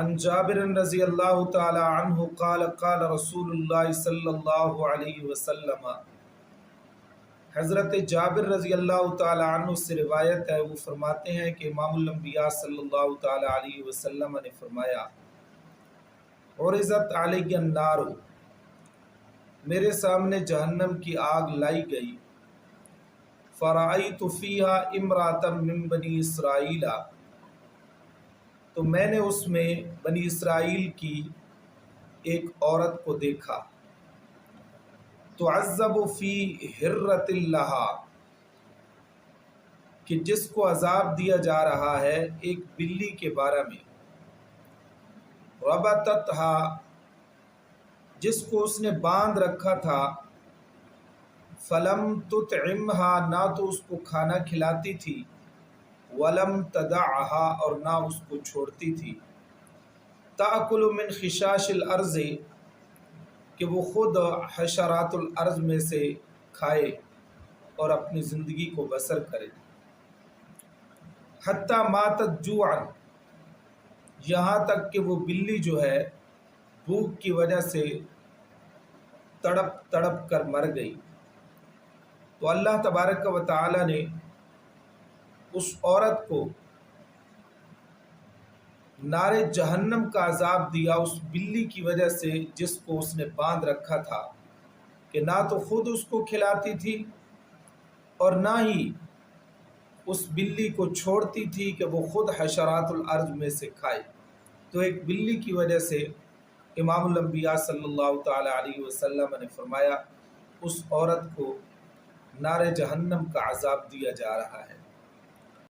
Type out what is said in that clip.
عن جابر رضی اللہ تعالی عنہ قال قال رسول اللہ صلی اللہ علیہ وسلم، حضرت جابر رضی اللہ تعالی عنہ سے روایت ہے، وہ فرماتے ہیں کہ امام الانبیاء صلی اللہ تعالی علیہ وسلم نے فرمایا، عرضت علی النار، میرے سامنے جہنم کی آگ لائی گئی، فرأیت فیہا امرأۃ من بنی اسرائیل، تو میں نے اس میں بنی اسرائیل کی ایک عورت کو دیکھا، تعذب فی ہرۃ لہا، کہ جس کو عذاب دیا جا رہا ہے ایک بلی کے بارے میں، ربطتھا، جس کو اس نے باندھ رکھا تھا، فلم تطعمھا، نہ تو اس کو کھانا کھلاتی تھی، ولم تدعھا، اور نہ اس کو چھوڑتی تھی، تأکل من خشاش الارض، کہ وہ خود حشرات الارض میں سے کھائے اور اپنی زندگی کو بسر کرے، حتی ماتت جوعا، یہاں تک کہ وہ بلی جو ہے بھوک کی وجہ سے تڑپ تڑپ کر مر گئی۔ تو اللہ تبارک و تعالی نے اس عورت کو نار جہنم کا عذاب دیا اس بلی کی وجہ سے، جس کو اس نے باندھ رکھا تھا، کہ نہ تو خود اس کو کھلاتی تھی اور نہ ہی اس بلی کو چھوڑتی تھی کہ وہ خود حشرات الارض میں سے کھائے۔ تو ایک بلی کی وجہ سے امام الانبیاء صلی اللہ تعالی علیہ وسلم نے فرمایا، اس عورت کو نار جہنم کا عذاب دیا جا رہا ہے۔